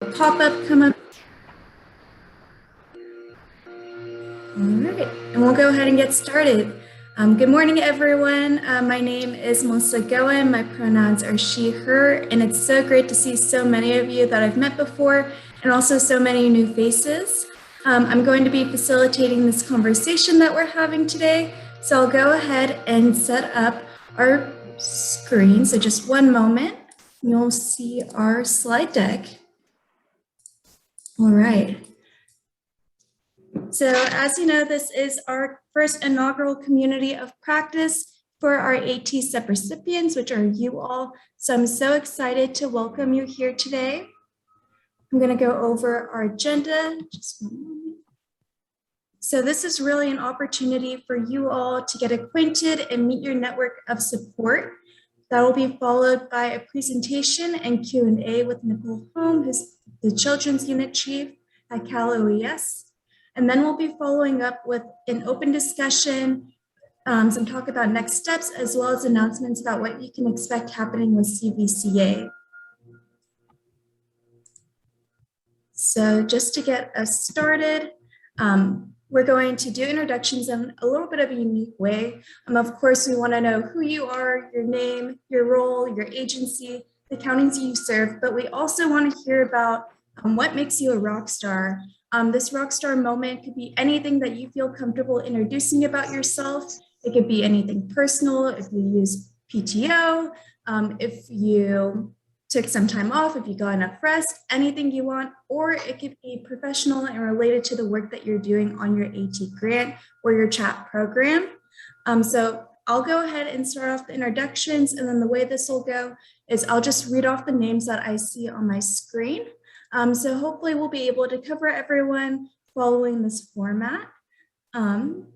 Pop-up come up. All right, and we'll go ahead and get started. Good morning, everyone. My name is Melissa Goen. My pronouns are she, her, and it's so great to see so many of you that I've met before and also so many new faces. I'm going to be facilitating this conversation that we're having today. So I'll go ahead and set up our screen. So just one moment, you'll see our slide deck. All right. So as you know, this is our first inaugural community of practice for our AT SEP recipients, which are you all. So I'm so excited to welcome you here today. I'm going to go over our agenda. Just one moment. So this is really an opportunity for you all to get acquainted and meet your network of support. That will be followed by a presentation and Q&A with Nicole Holm, who's the Children's Unit Chief at Cal OES. And then we'll be following up with an open discussion, some talk about next steps, as well as announcements about what you can expect happening with CVCA. So just to get us started, we're going to do introductions in a little bit of a unique way. Of course, we want to know who you are, your name, your role, your agency, the counties you serve, but we also want to hear about what makes you a rock star. This rock star moment could be anything that you feel comfortable introducing about yourself. It could be anything personal, if you use PTO, if you took some time off, if you got enough rest, anything you want, or it could be professional and related to the work that you're doing on your AT grant or your chat program. So I'll go ahead and start off the introductions, and then the way this will go is I'll just read off the names that I see on my screen. So hopefully we'll be able to cover everyone following this format.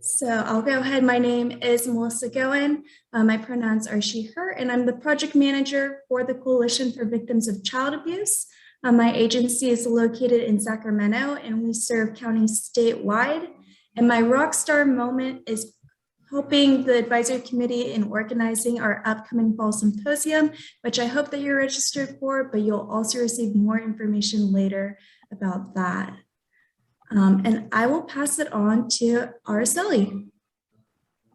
So I'll go ahead. My name is Melissa Goen. My pronouns are she, her, and I'm the project manager for the Coalition for Victims of Child Abuse. My agency is located in Sacramento, and we serve counties statewide. And my rockstar moment is helping the advisory committee in organizing our upcoming fall symposium, which I hope that you're registered for, but you'll also receive more information later about that. And I will pass it on to Araceli.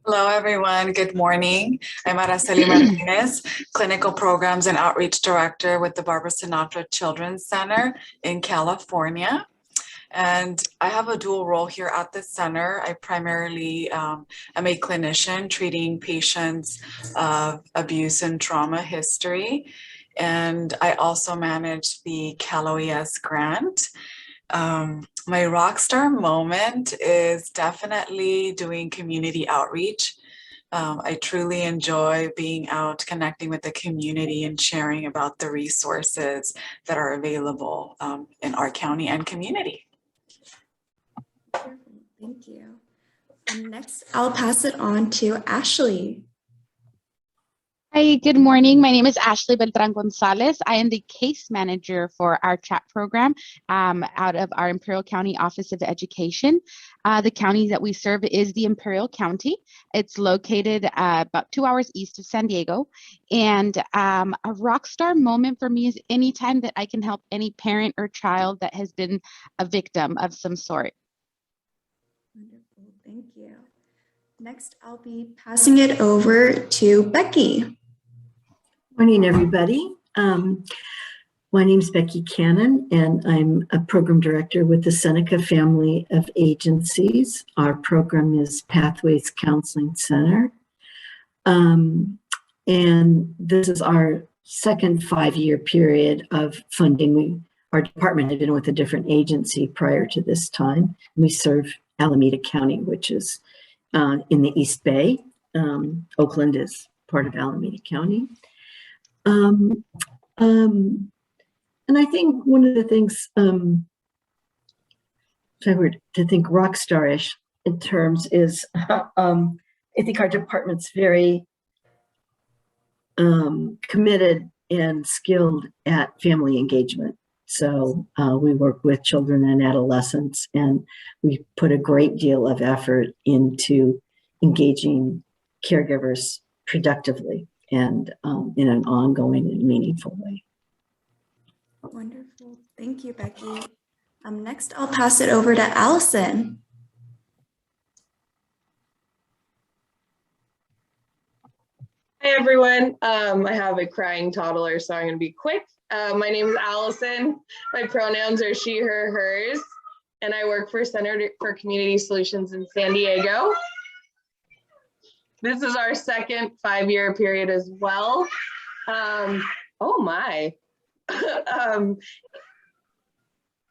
Hello, everyone. Good morning. I'm Araceli Martinez, Clinical Programs and Outreach Director with the Barbara Sinatra Children's Center in California. And I have a dual role here at the center. I primarily am a clinician treating patients of abuse and trauma history. And I also manage the Cal OES grant. My rockstar moment is definitely doing community outreach. I truly enjoy being out connecting with the community and sharing about the resources that are available in our county and community. Thank you. And next, I'll pass it on to Ashley. Hi, good morning. My name is Ashley Beltran Gonzalez. I am the case manager for our chat program out of our Imperial County Office of Education. The county that we serve is the Imperial County. It's located about 2 hours east of San Diego. And a rock star moment for me is anytime that I can help any parent or child that has been a victim of some sort. Wonderful, thank you. Next, I'll be passing it over to Becky. Morning, everybody. My name is Becky Cannon, and I'm a program director with the Seneca family of agencies. Our program is Pathways Counseling Center. And this is our second 5-year period of funding. Our department had been with a different agency prior to this time. We serve Alameda County, which is in the East Bay. Oakland is part of Alameda County. And I think one of the things, if I were to think rock star-ish in terms is, I think our department's very committed and skilled at family engagement. So we work with children and adolescents, and we put a great deal of effort into engaging caregivers productively and in an ongoing and meaningful way. Wonderful. Thank you, Becky. Next, I'll pass it over to Allison. Hi, everyone. I have a crying toddler, so I'm going to be quick. My name is Allison. My pronouns are she, her, hers, and I work for Center for Community Solutions in San Diego. This is our second 5-year period as well. Oh my.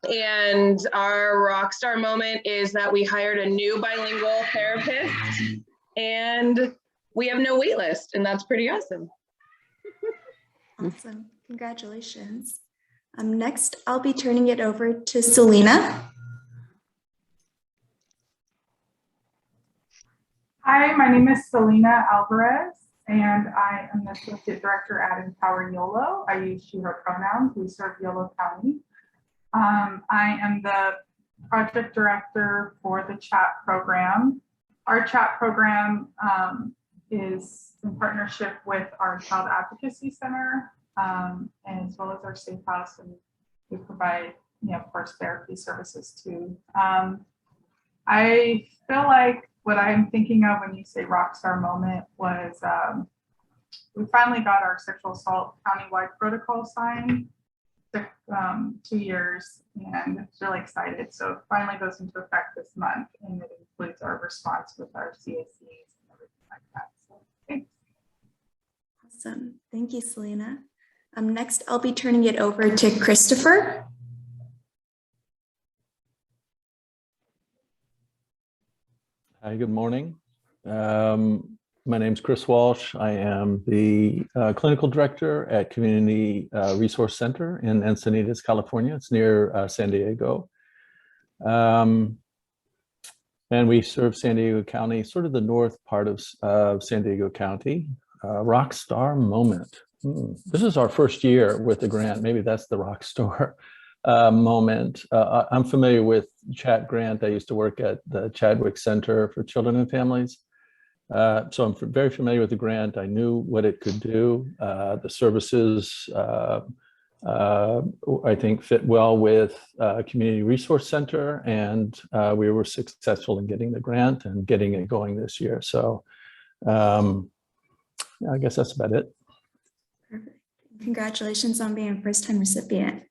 And our rock star moment is that we hired a new bilingual therapist and we have no wait list, and that's pretty awesome. Awesome. Congratulations. Next, I'll be turning it over to Selena. Hi, my name is Selena Alvarez, and I am the Associate Director at Empower YOLO. I use she, her pronouns. We serve Yolo County. I am the Project Director for the CHAT program. Our CHAT program is in partnership with our Child Advocacy Center, as well as our Safe House, and we provide, of course, therapy services too. I feel like what I'm thinking of when you say rockstar moment was we finally got our sexual assault countywide protocol signed. Took 2 years, and it's really excited. So it finally goes into effect this month, and it includes our response with our CACs and everything like that. So thanks. Awesome. Thank you, Selena. Next, I'll be turning it over to Christopher. Hi, good morning. My name is Chris Walsh. I am the clinical director at Community Resource Center in Encinitas, California. It's near San Diego. And we serve San Diego County, sort of the north part of San Diego County. Rockstar moment. This is our first year with the grant. Maybe that's the rockstar moment. I'm familiar with CHAT grant. I used to work at the Chadwick Center for Children and Families. So I'm very familiar with the grant. I knew what it could do. The services, I think, fit well with Community Resource Center, and we were successful in getting the grant and getting it going this year. So I guess that's about it. Perfect. Congratulations on being a first-time recipient.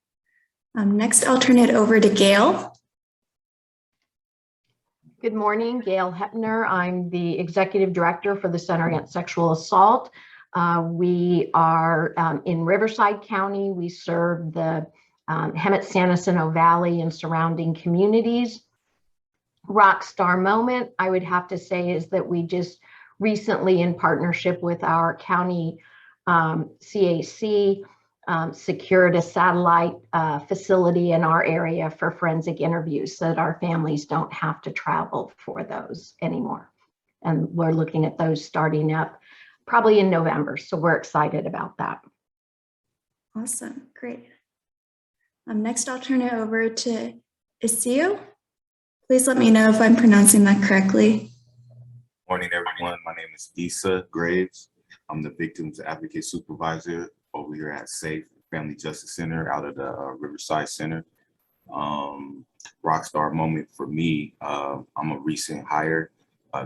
Next, I'll turn it over to Gail. Good morning, Gail Hepner. I'm the Executive Director for the Center Against Sexual Assault. We are in Riverside County. We serve the Hemet-San Jacinto Valley and surrounding communities. Rockstar moment, I would have to say, is that we just recently, in partnership with our county CAC, secured a satellite facility in our area for forensic interviews so that our families don't have to travel for those anymore. And we're looking at those starting up probably in November. So we're excited about that. Awesome, great. Next, I'll turn it over to Isio. Please let me know if I'm pronouncing that correctly. Morning, everyone. My name is Issa Graves. I'm the Victims Advocate Supervisor over here at SAFE Family Justice Center out of the Riverside Center. Rockstar moment for me, I'm a recent hire.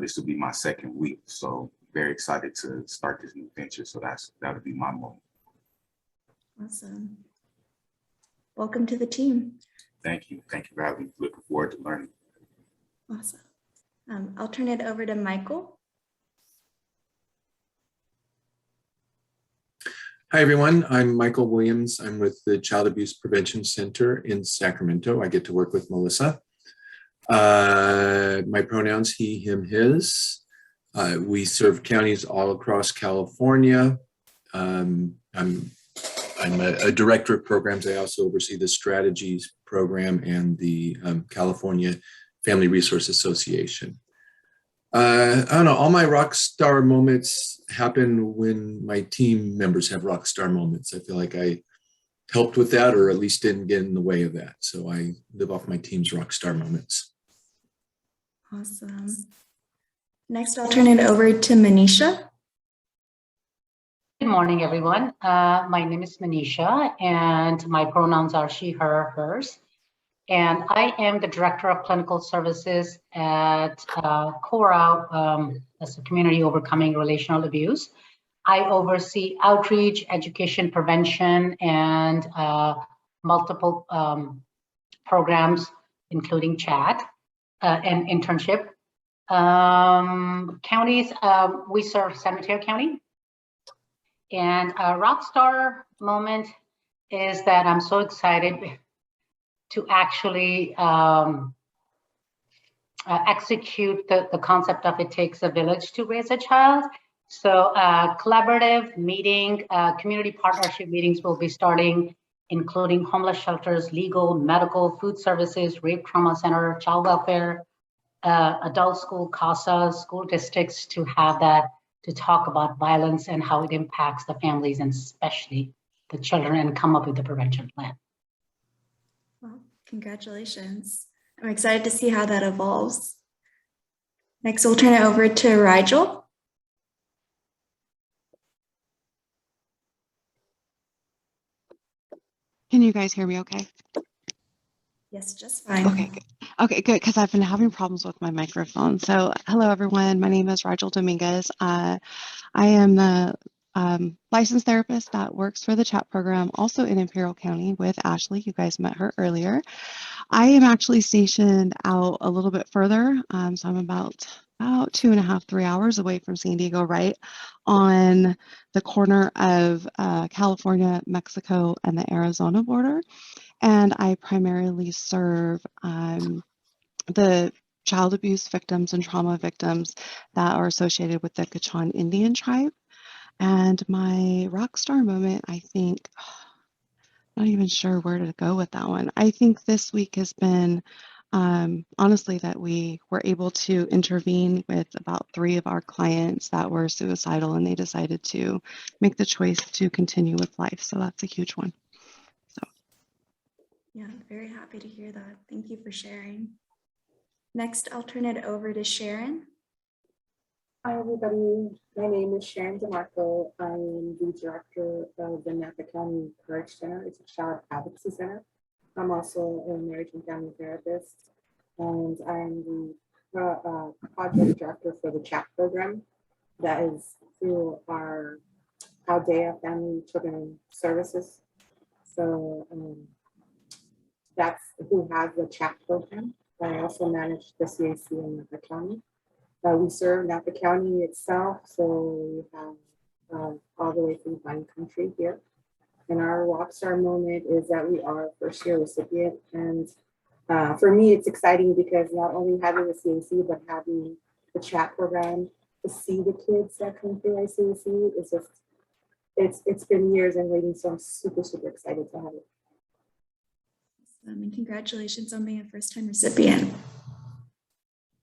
This will be my second week, so very excited to start this new venture. So that would be my moment. Awesome. Welcome to the team. Thank you. Thank you for having me. Looking forward to learning. Awesome. I'll turn it over to Michael. Hi, everyone. I'm Michael Williams. I'm with the Child Abuse Prevention Center in Sacramento. I get to work with Melissa. My pronouns, he, him, his. We serve counties all across California. I'm a director of programs. I also oversee the strategies program and the California Family Resource Association. I don't know, all my rock star moments happen when my team members have rock star moments. I feel like I helped with that, or at least didn't get in the way of that. So I live off my team's rock star moments. Awesome. Next, I'll turn it over to Manisha. Good morning, everyone. My name is Manisha, and my pronouns are she, her, hers. And I am the Director of Clinical Services at CORA, that's the Community Overcoming Relational Abuse. I oversee outreach, education, prevention, and multiple programs, including chat and internship. Counties, we serve San Mateo County. And a rock star moment is that I'm so excited to actually execute the concept of it takes a village to raise a child. So collaborative meeting, community partnership meetings will be starting, including homeless shelters, legal, medical, food services, rape trauma center, child welfare, adult school, CASA, school districts to have that, to talk about violence and how it impacts the families and especially the children and come up with a prevention plan. Well, congratulations. I'm excited to see how that evolves. Next, we'll turn it over to Rigel. Can you guys hear me okay? Yes, just fine. Okay, good. Okay, good, because I've been having problems with my microphone. So hello, everyone. My name is Rigel Dominguez. I am the licensed therapist that works for the CHAT program, also in Imperial County with Ashley. You guys met her earlier. I am actually stationed out a little bit further. So I'm about 2.5, 3 hours away from San Diego, right on the corner of California, Mexico, and the Arizona border. And I primarily serve the child abuse victims and trauma victims that are associated with the Quechan Indian tribe. And my rock star moment, I think, not even sure where to go with that one. I think this week has been honestly that we were able to intervene with about 3 of our clients that were suicidal, and they decided to make the choice to continue with life. So that's a huge one. Yeah, I'm very happy to hear that. Thank you for sharing. Next, I'll turn it over to Sharon. Hi, everybody. My name is Sharon DeMarco. I am the director of the Napa County Courage Center. It's a child advocacy center. I'm also a marriage and family therapist, and I'm the project director for the CHAT program that is through our Aldea Family Children Services. So that's who has the CHAT program. I also manage the CAC in Napa County. We serve Napa County itself, so we have all the way through Vine Country here. And our rockstar moment is that we are a first-year recipient. And for me, it's exciting because not only having the CAC, but having the CHAT program, to see the kids that come through ICAC is just, it's been years and waiting, so I'm super, super excited to have it. And congratulations on being a first-time recipient.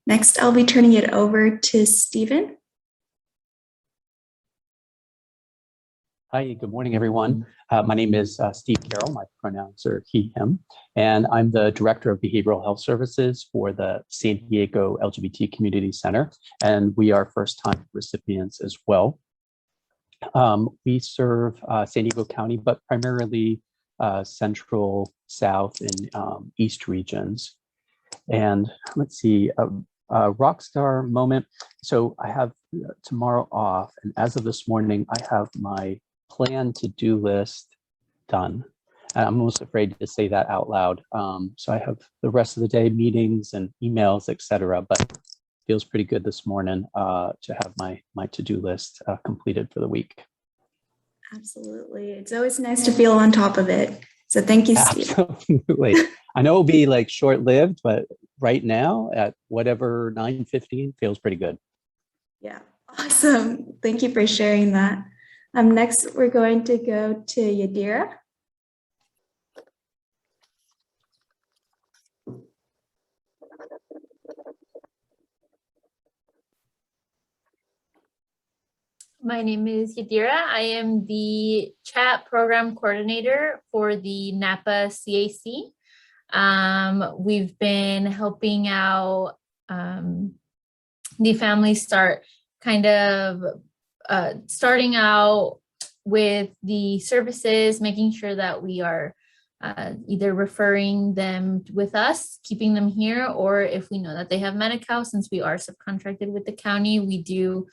Next, I'll be turning it over to Stephen. Hi, good morning, everyone. My name is Steve Carroll. My pronouns are he, him, and I'm the Director of Behavioral Health Services for the San Diego LGBT Community Center, and we are first-time recipients as well. We serve San Diego County, but primarily Central, South, and East regions. And let's see, rockstar moment. So I have tomorrow off, and as of this morning, I have my plan to-do list done. And I'm almost afraid to say that out loud. So I have the rest of the day, meetings and emails, etc. But feels pretty good this morning to have my to-do list completed for the week. Absolutely. It's always nice to feel on top of it. So thank you, Steve. Absolutely. I know it'll be like short-lived, but right now at whatever 9:15 feels pretty good. Yeah, awesome. Thank you for sharing that. Next, we're going to go to Yadira. My name is Yadira. I am the CHAT program coordinator for the Napa CAC. We've been helping out the families start kind of starting out with the services, making sure that we are either referring them with us, keeping them here, or if we know that they have Medi-Cal, since we are subcontracted with the county, we do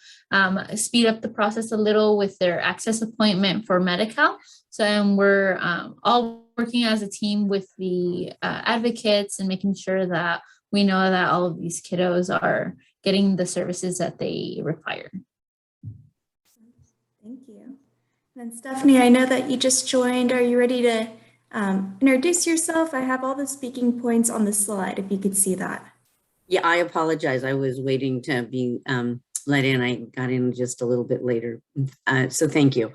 speed up the process a little with their access appointment for Medi-Cal. So we're all working as a team with the advocates and making sure that we know that all of these kiddos are getting the services that they require. Thank you. And Stephanie, I know that you just joined. Are you ready to introduce yourself? I have all the speaking points on the slide, if you could see that. Yeah, I apologize. I was waiting to be let in. I got in just a little bit later. So thank you.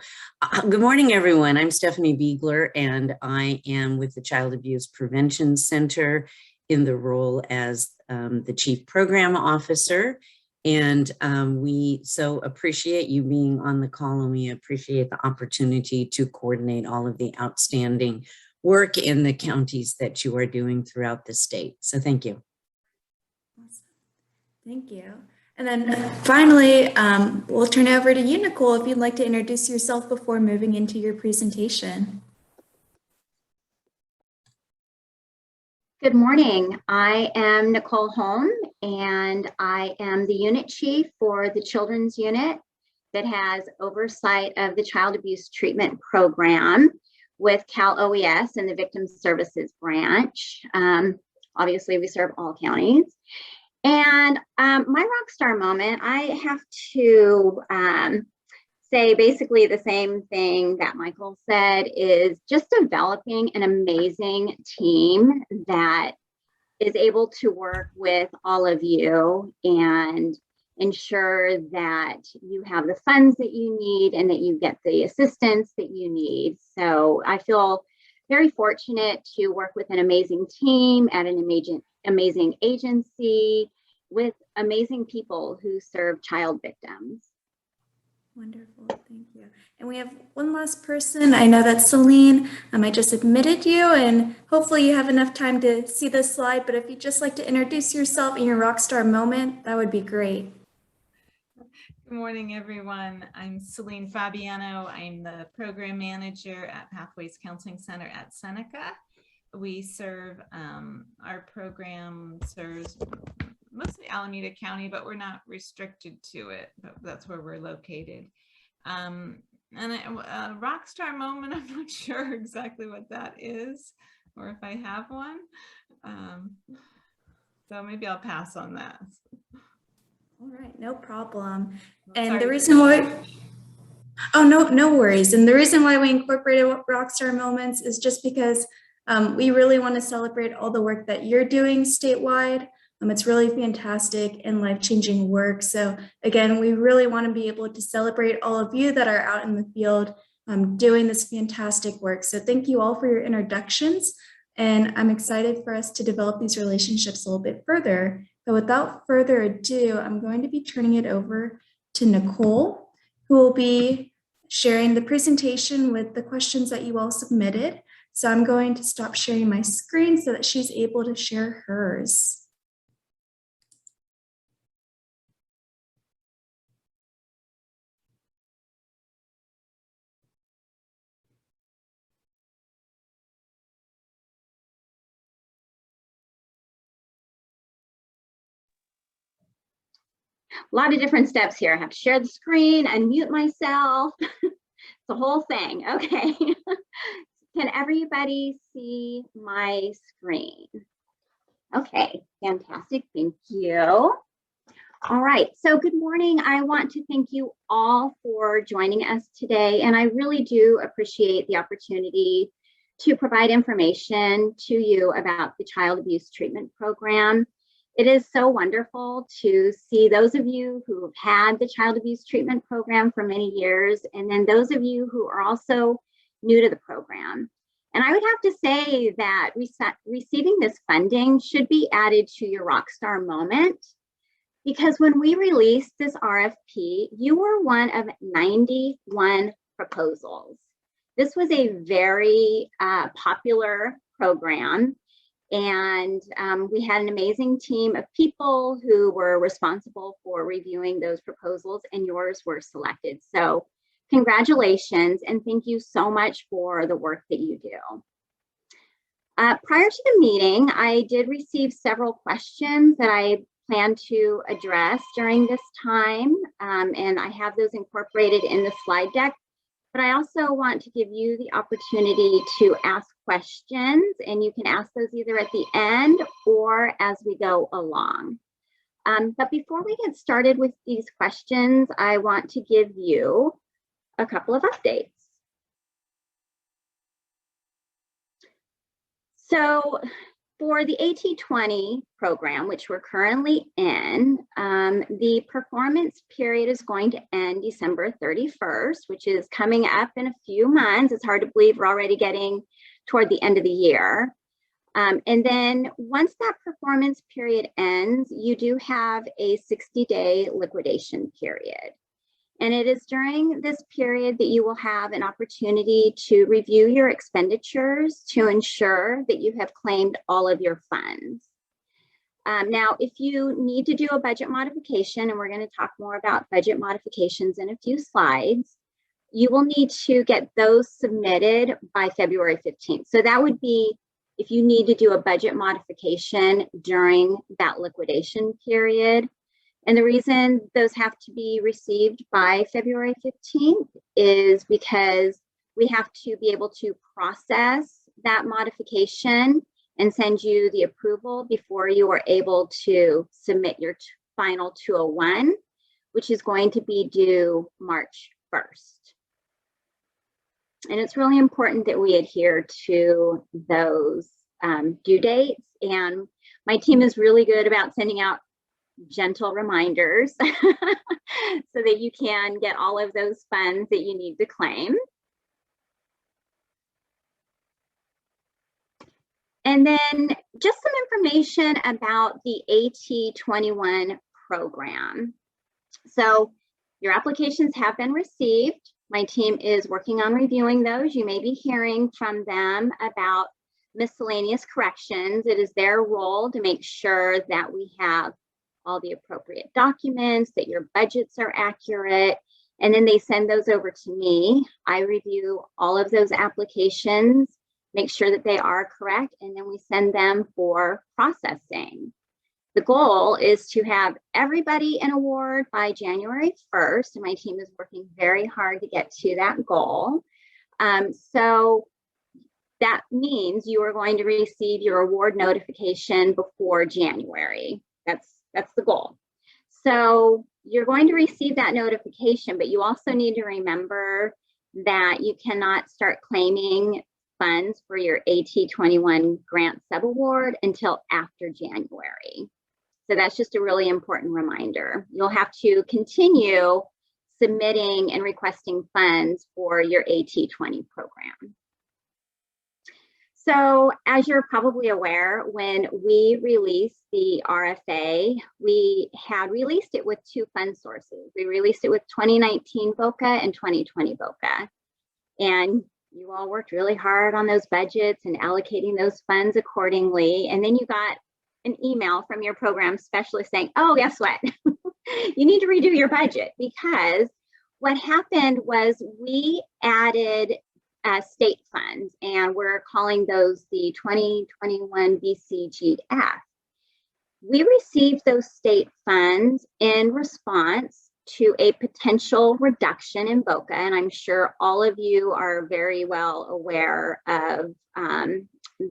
Good morning, everyone. I'm Stephanie Beigler, and I am with the Child Abuse Prevention Center in the role as the Chief Program Officer. And we so appreciate you being on the call, and we appreciate the opportunity to coordinate all of the outstanding work in the counties that you are doing throughout the state. So thank you. Awesome. Thank you. And then finally, we'll turn it over to you, Nicole, if you'd like to introduce yourself before moving into your presentation. Good morning. I am Nicole Holm, and I am the unit chief for the children's unit that has oversight of the child abuse treatment program with Cal OES and the Victim Services Branch. Obviously, we serve all counties. And my rockstar moment, I have to say basically the same thing that Michael said, is just developing an amazing team that is able to work with all of you and ensure that you have the funds that you need and that you get the assistance that you need. So I feel very fortunate to work with an amazing team at an amazing agency with amazing people who serve child victims. Wonderful, thank you. And we have one last person. I know that Celine, I just admitted you, and hopefully you have enough time to see this slide, but if you'd just like to introduce yourself in your rockstar moment, that would be great. Good morning, everyone. I'm Celine Fabiano. I'm the program manager at Pathways Counseling Center at Seneca. We serve, our program serves mostly Alameda County, but we're not restricted to it, but that's where we're located. And a rock star moment, I'm not sure exactly what that is, or if I have one. So maybe I'll pass on that. All right, no problem. And the reason why, no worries. And the reason why we incorporated rockstar moments is just because we really want to celebrate all the work that you're doing statewide. It's really fantastic and life-changing work. So again, we really want to be able to celebrate all of you that are out in the field doing this fantastic work. So thank you all for your introductions. And I'm excited for us to develop these relationships a little bit further. But without further ado, I'm going to be turning it over to Nicole, who will be sharing the presentation with the questions that you all submitted. So I'm going to stop sharing my screen so that she's able to share hers. A lot of different steps here. I have to share the screen, unmute myself. It's the whole thing. Okay. Can everybody see my screen? Okay, fantastic. Thank you. All right. So good morning. I want to thank you all for joining us today. And I really do appreciate the opportunity to provide information to you about the Child Abuse Treatment Program. It is so wonderful to see those of you who have had the Child Abuse Treatment Program for many years, and then those of you who are also new to the program. And I would have to say that receiving this funding should be added to your rockstar moment, because when we released this RFP, you were one of 91 proposals. This was a very popular program. And we had an amazing team of people who were responsible for reviewing those proposals, and yours were selected. So Congratulations, and thank you so much for the work that you do. Prior to the meeting, I did receive several questions that I plan to address during this time, and I have those incorporated in the slide deck. But I also want to give you the opportunity to ask questions, and you can ask those either at the end or as we go along. But before we get started with these questions, I want to give you a couple of updates. So for the AT20 program, which we're currently in, the performance period is going to end December 31st, which is coming up in a few months. It's hard to believe we're already getting toward the end of the year. And then once that performance period ends, you do have a 60-day liquidation period. And it is during this period that you will have an opportunity to review your expenditures to ensure that you have claimed all of your funds. Now, if you need to do a budget modification, and we're going to talk more about budget modifications in a few slides, you will need to get those submitted by February 15th. So that would be if you need to do a budget modification during that liquidation period. And the reason those have to be received by February 15th is because we have to be able to process that modification and send you the approval before you are able to submit your final 201, which is going to be due March 1st. And it's really important that we adhere to those due dates. And my team is really good about sending out gentle reminders so that you can get all of those funds that you need to claim. And then just some information about the AT21 program. So your applications have been received. My team is working on reviewing those. You may be hearing from them about miscellaneous corrections. It is their role to make sure that we have all the appropriate documents, that your budgets are accurate, and then they send those over to me. I review all of those applications, make sure that they are correct, and then we send them for processing. The goal is to have everybody an award by January 1st, and my team is working very hard to get to that goal. So that means you are going to receive your award notification before January. That's the goal. So you're going to receive that notification, but you also need to remember that you cannot start claiming funds for your AT21 grant subaward until after January. So that's just a really important reminder. You'll have to continue submitting and requesting funds for your AT20 program. So as you're probably aware, when we released the RFA, we had released it with two fund sources. We released it with 2019 VOCA and 2020 VOCA. And you all worked really hard on those budgets and allocating those funds accordingly. And then you got an email from your program specialist saying, oh, guess what? You need to redo your budget, because what happened was we added state funds, and we're calling those the 2021 VCGF. We received those state funds in response to a potential reduction in VOCA, and I'm sure all of you are very well aware of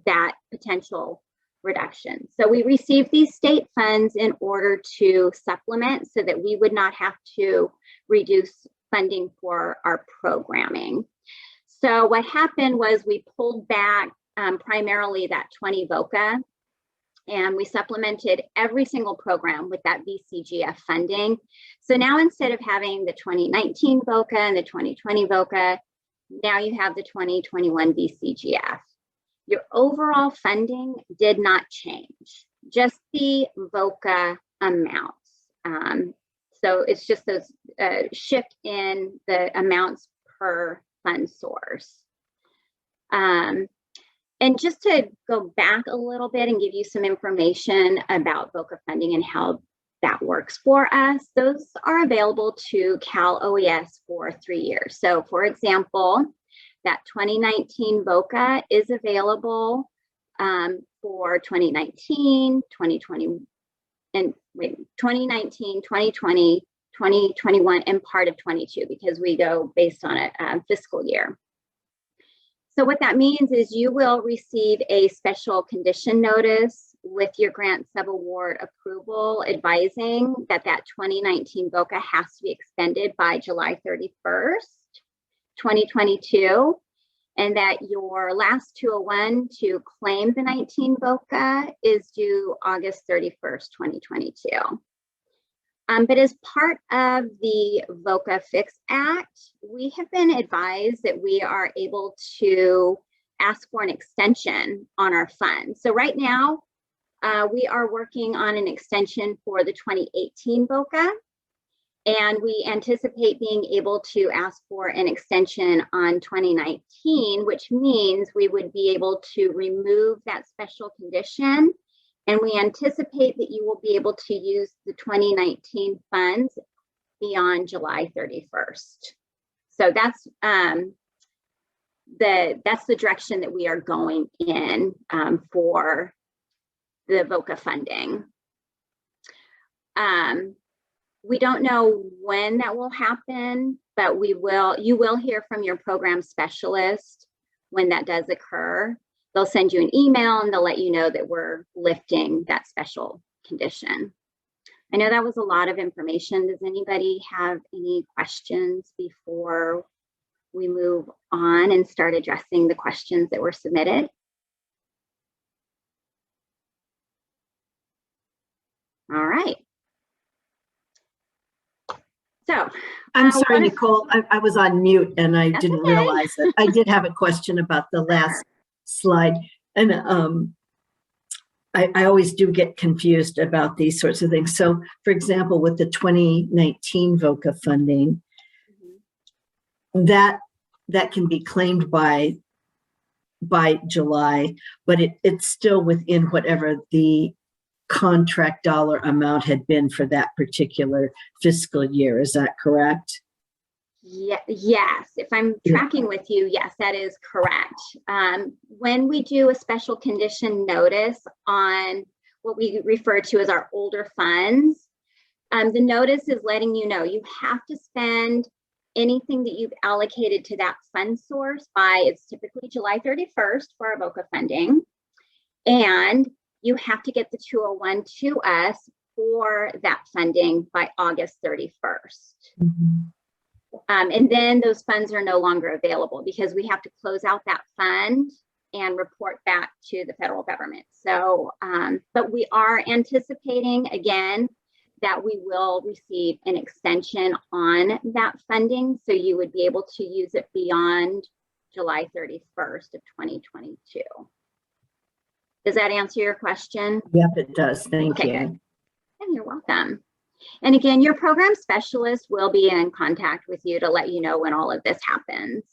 that potential reduction. So we received these state funds in order to supplement so that we would not have to reduce funding for our programming. So what happened was we pulled back primarily that 20 VOCA, and we supplemented every single program with that VCGF funding. So now instead of having the 2019 VOCA and the 2020 VOCA, now you have the 2021 VCGF. Your overall funding did not change, just the VOCA amounts. So it's just those shift in the amounts per fund source. And just to go back a little bit and give you some information about VOCA funding and how that works for us. Those are available to Cal OES for 3 years. So for example, that 2019 VOCA is available for 2019, 2020, and 2019, 2020, 2021, and part of 22, because we go based on a fiscal year. So what that means is you will receive a special condition notice with your grant subaward approval advising that that 2019 VOCA has to be expended by July 31st, 2022, and that your last 201 to claim the 19 VOCA is due August 31st, 2022. But as part of the VOCA Fix Act, we have been advised that we are able to ask for an extension on our funds. So right now, we are working on an extension for the 2018 VOCA, and we anticipate being able to ask for an extension on 2019, which means we would be able to remove that special condition. And we anticipate that you will be able to use the 2019 funds beyond July 31st. So that's the direction that we are going in for the VOCA funding. We don't know when that will happen, but you will hear from your program specialist when that does occur. They'll send you an email and they'll let you know that we're lifting that special condition. I know that was a lot of information. Does anybody have any questions before we move on and start addressing the questions that were submitted? All right. So I'm sorry, Nicole, I was on mute and I didn't realize it. I did have a question about the last slide. And I always do get confused about these sorts of things. So for example, with the 2019 VOCA funding, that can be claimed by July, but it's still within whatever the contract dollar amount had been for that particular fiscal year. Is that correct? Yeah, yes, if I'm tracking with you, yes, that is correct. When we do a special condition notice on what we refer to as our older funds, the notice is letting you know you have to spend anything that you've allocated to that fund source by, it's typically July 31st for our VOCA funding, and you have to get the 201 to us for that funding by August 31st. Mm-hmm. And then those funds are no longer available because we have to close out that fund and report back to the federal government. So, but we are anticipating again that we will receive an extension on that funding. So you would be able to use it beyond July 31st of 2022. Does that answer your question? Yep, it does. Thank you. Good. And you're welcome. And again, your program specialist will be in contact with you to let you know when all of this happens.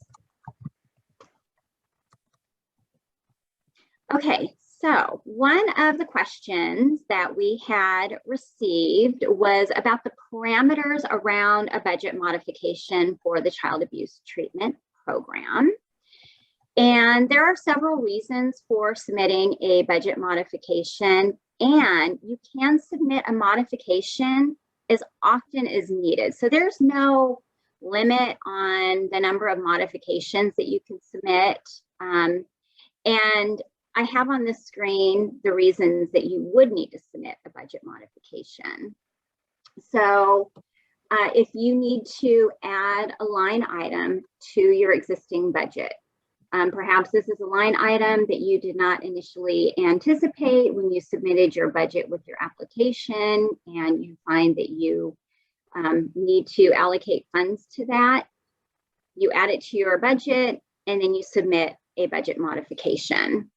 Okay, so one of the questions that we had received was about the parameters around a budget modification for the child abuse treatment program. And there are several reasons for submitting a budget modification, and you can submit a modification as often as needed. So there's no limit on the number of modifications that you can submit. And I have on the screen the reasons that you would need to submit a budget modification. So if you need to add a line item to your existing budget, perhaps this is a line item that you did not initially anticipate when you submitted your budget with your application, and you find that you need to allocate funds to that. You add it to your budget, and then you submit a budget modification.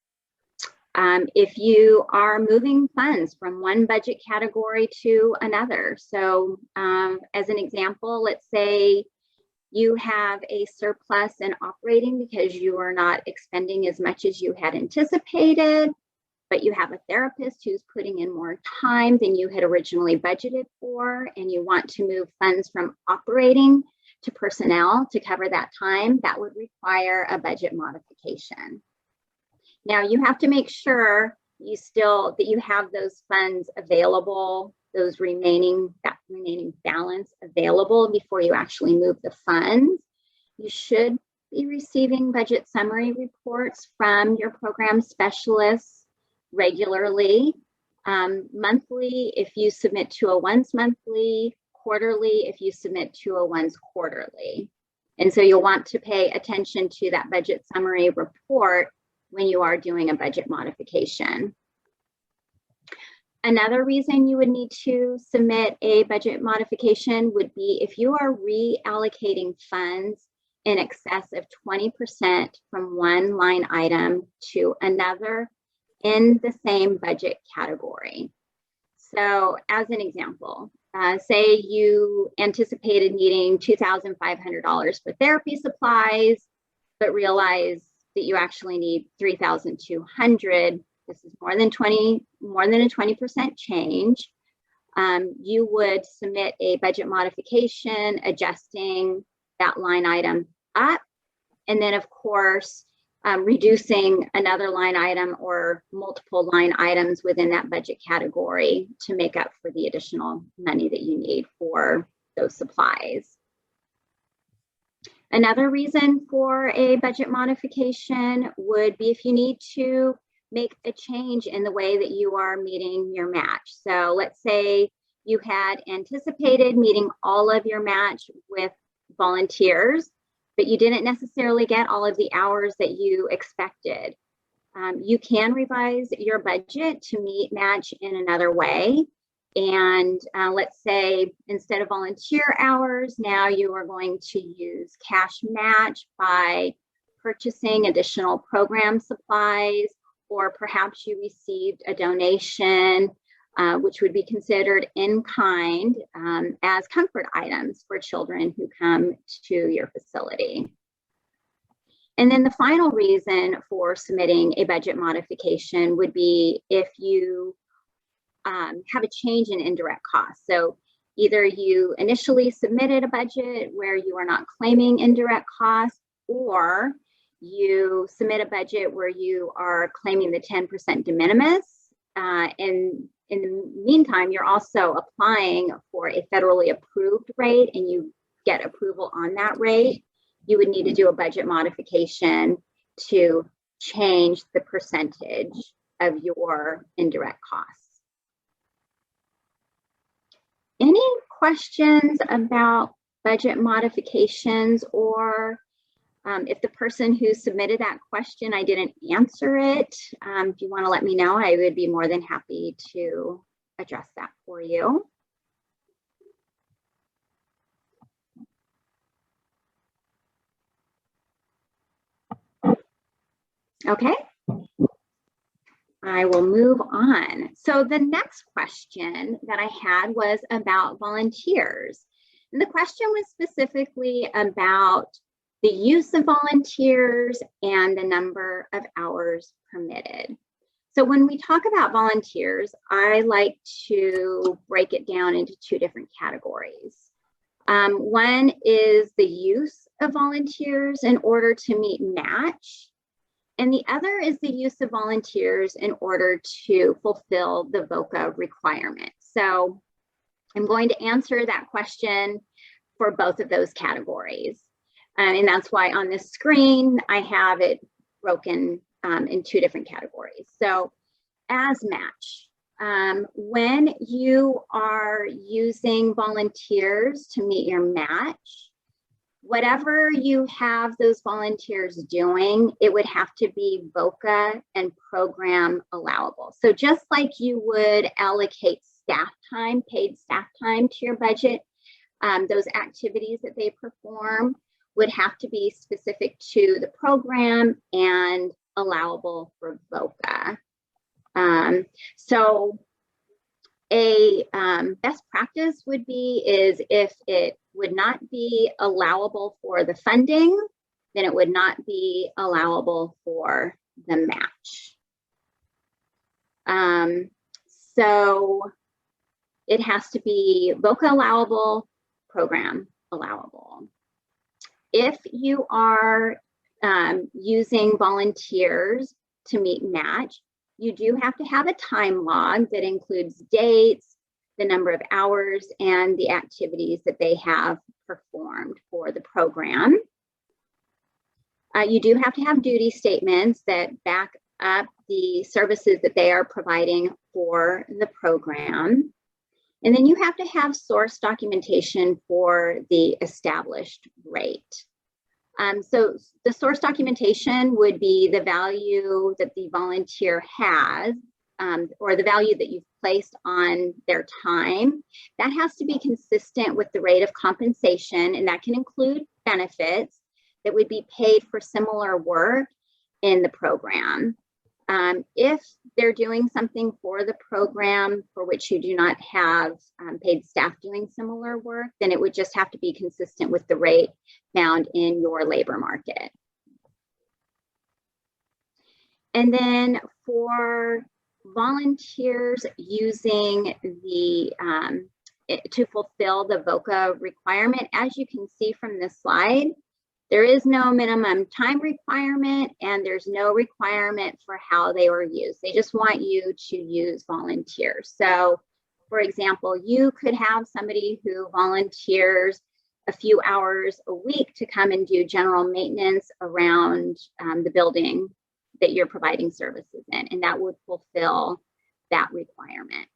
If you are moving funds from one budget category to another, so as an example, let's say you have a surplus in operating because you are not expending as much as you had anticipated, but you have a therapist who's putting in more time than you had originally budgeted for, and you want to move funds from operating to personnel to cover that time, that would require a budget modification. Now you have to make sure that you have those funds available, that remaining balance available before you actually move the funds. You should be receiving budget summary reports from your program specialists regularly, monthly if you submit 201s monthly, quarterly if you submit 201s quarterly. And so you'll want to pay attention to that budget summary report when you are doing a budget modification. Another reason you would need to submit a budget modification would be if you are reallocating funds in excess of 20% from one line item to another in the same budget category. So as an example, say you anticipated needing $2,500 for therapy supplies, but realize that you actually need $3,200. This is more than a 20% change. You would submit a budget modification adjusting that line item up, and then of course reducing another line item or multiple line items within that budget category to make up for the additional money that you need for those supplies. Another reason for a budget modification would be if you need to make a change in the way that you are meeting your match. So let's say you had anticipated meeting all of your match with volunteers, but you didn't necessarily get all of the hours that you expected. You can revise your budget to meet match in another way. And let's say instead of volunteer hours, now you are going to use cash match by purchasing additional program supplies, or perhaps you received a donation, which would be considered in kind as comfort items for children who come to your facility. And then the final reason for submitting a budget modification would be if you have a change in indirect costs. So either you initially submitted a budget where you are not claiming indirect costs, or you submit a budget where you are claiming the 10% de minimis. And in the meantime, you're also applying for a federally approved rate and you get approval on that rate. You would need to do a budget modification to change the percentage of your indirect costs. Any questions about budget modifications, or if the person who submitted that question, I didn't answer it, if you want to let me know, I would be more than happy to address that for you. Okay. I will move on. So the next question that I had was about volunteers. And the question was specifically about the use of volunteers and the number of hours permitted. So when we talk about volunteers, I like to break it down into two different categories. One is the use of volunteers in order to meet match. And the other is the use of volunteers in order to fulfill the VOCA requirement. So I'm going to answer that question for both of those categories. And that's why on this screen, I have it broken in two different categories. So as match, when you are using volunteers to meet your match, whatever you have those volunteers doing, it would have to be VOCA and program allowable. So just like you would allocate staff time, paid staff time to your budget, those activities that they perform would have to be specific to the program and allowable for VOCA. So a best practice would be is if it would not be allowable for the funding, then it would not be allowable for the match. So it has to be VOCA allowable, program allowable. If you are using volunteers to meet match, you do have to have a time log that includes dates, the number of hours, and the activities that they have performed for the program. You do have to have duty statements that back up the services that they are providing for the program. And then you have to have source documentation for the established rate. So the source documentation would be the value that the volunteer has, or the value that you've placed on their time. That has to be consistent with the rate of compensation, and that can include benefits that would be paid for similar work in the program. If they're doing something for the program for which you do not have paid staff doing similar work, then it would just have to be consistent with the rate found in your labor market. And then for volunteers using the, to fulfill the VOCA requirement, as you can see from this slide, there is no minimum time requirement and there's no requirement for how they were used. They just want you to use volunteers. So for example, you could have somebody who volunteers a few hours a week to come and do general maintenance around the building that you're providing services in, and that would fulfill that requirement.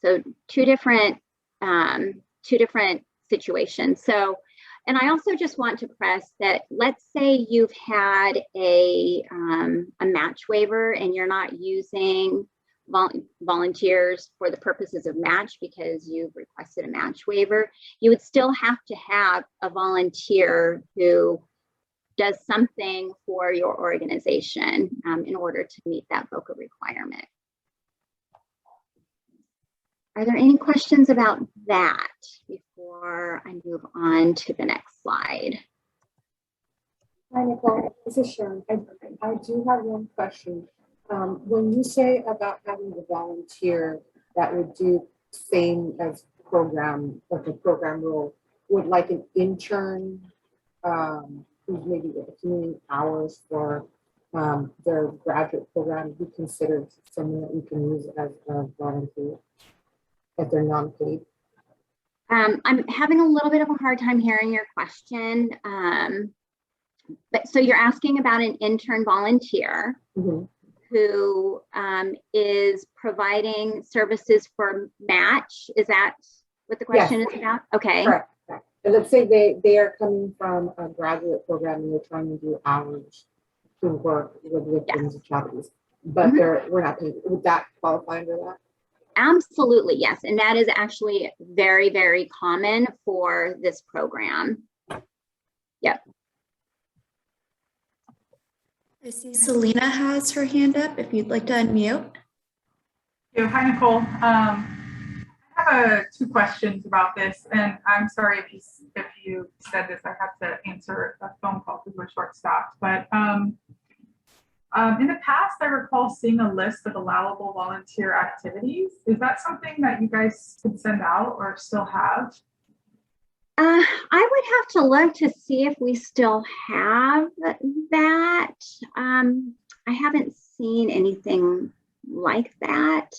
So two different situations. So, and I also just want to press that, let's say you've had a match waiver and you're not using volunteers for the purposes of match because you've requested a match waiver, you would still have to have a volunteer who does something for your organization in order to meet that VOCA requirement. Are there any questions about that before I move on to the next slide? Hi, Nicole. This is Sharon. I do have one question. When you say about having the volunteer that would do same as program, like a program role, would like an intern who's maybe accumulating hours for their graduate program be considered someone that you can use as a volunteer if they're non-paid? I'm having a little bit of a hard time hearing your question. But so you're asking about an intern volunteer who is providing services for match. Is that what the question is about? Okay. Correct. And let's say they are coming from a graduate program and they're trying to do hours to work with victims of charities, but we're not paid. Would that qualify under that? Absolutely, yes. And that is actually very, very common for this program. Yep. I see Selena has her hand up if you'd like to unmute. Hi, Nicole. I have two questions about this, and I'm sorry if you said this. I have to answer a phone call because we're short-staffed. But in the past, I recall seeing a list of allowable volunteer activities. Is that something that you guys could send out or still have? I would have to look to see if we still have that. I haven't seen anything like that.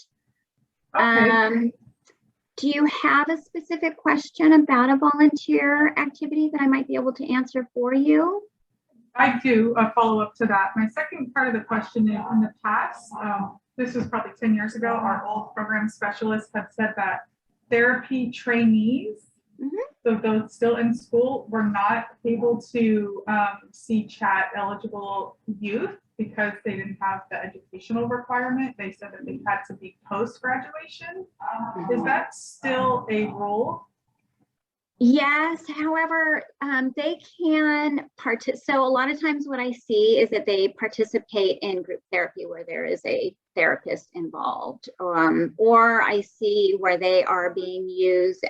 Okay. Do you have a specific question about a volunteer activity that I might be able to answer for you? I do, a follow-up to that. My second part of the question is, in the past, this was probably 10 years ago, our old program specialists have said that therapy trainees, so those still in school, were not able to see CHAT eligible youth because they didn't have the educational requirement. They said that they had to be post-graduation. Is that still a rule? Yes, however, they can so a lot of times what I see is that they participate in group therapy where there is a therapist involved, or I see where they are being used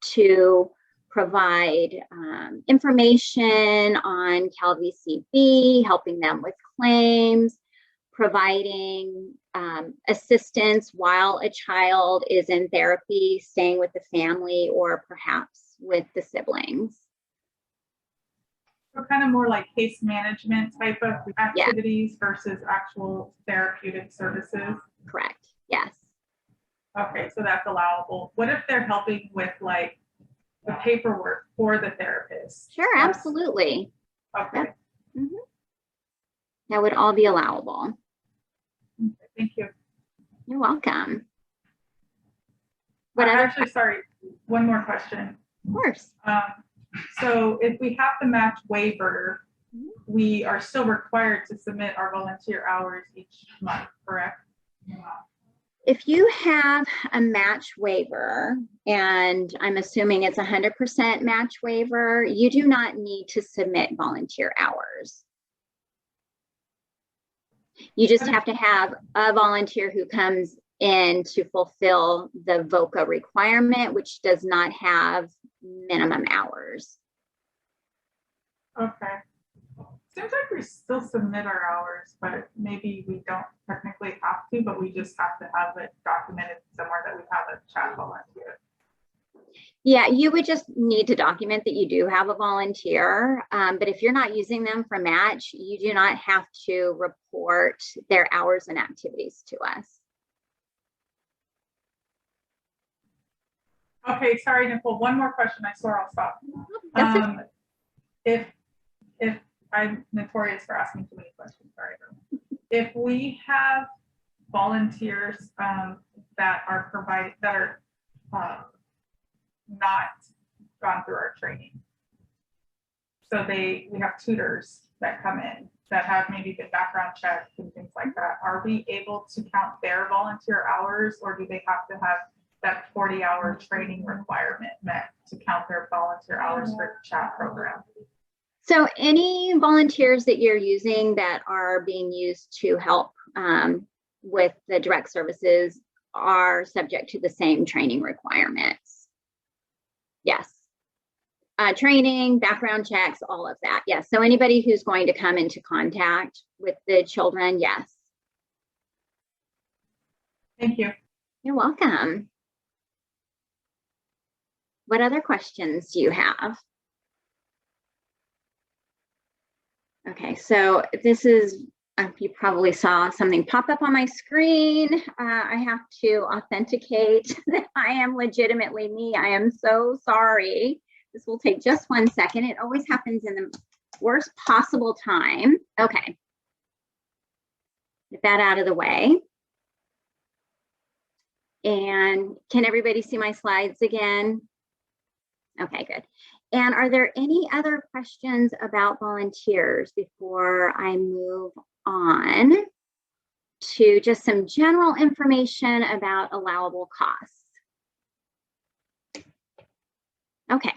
to provide information on CalVCB, helping them with claims, providing assistance while a child is in therapy, staying with the family, or perhaps with the siblings. So kind of more like case management type of activities versus actual therapeutic services? Correct, yes. Okay, so that's allowable. What if they're helping with like the paperwork for the therapist? Sure, absolutely. Okay. Yep. That would all be allowable. Thank you. You're welcome. Actually, sorry, one more question. Of course. So if we have the match waiver, we are still required to submit our volunteer hours each month, correct? If you have a match waiver, and I'm assuming it's 100% match waiver, you do not need to submit volunteer hours. You just have to have a volunteer who comes in to fulfill the VOCA requirement, which does not have minimum hours. Okay. Seems like we still submit our hours, but maybe we don't technically have to, but we just have to have it documented somewhere that we have a chat volunteer. Yeah, you would just need to document that you do have a volunteer, but if you're not using them for match, you do not have to report their hours and activities to us. Okay, sorry, Nicole, one more question. I swear I'll stop. If I'm notorious for asking too many questions, sorry. If we have volunteers that are provided, that are not gone through our training, so we have tutors that come in that have maybe been background checked and things like that, are we able to count their volunteer hours, or do they have to have that 40-hour training requirement met to count their volunteer hours for the chat program? So any volunteers that you're using that are being used to help with the direct services are subject to the same training requirements. Yes. Training, background checks, all of that. Yes. So anybody who's going to come into contact with the children, yes. Thank you. You're welcome. What other questions do you have? Okay, so this is, you probably saw something pop up on my screen. I have to authenticate that I am legitimately me. I am so sorry. This will take just 1 second. It always happens in the worst possible time. Okay. Get that out of the way. And can everybody see my slides again? Okay, good. And are there any other questions about volunteers before I move on to just some general information about allowable costs? Okay,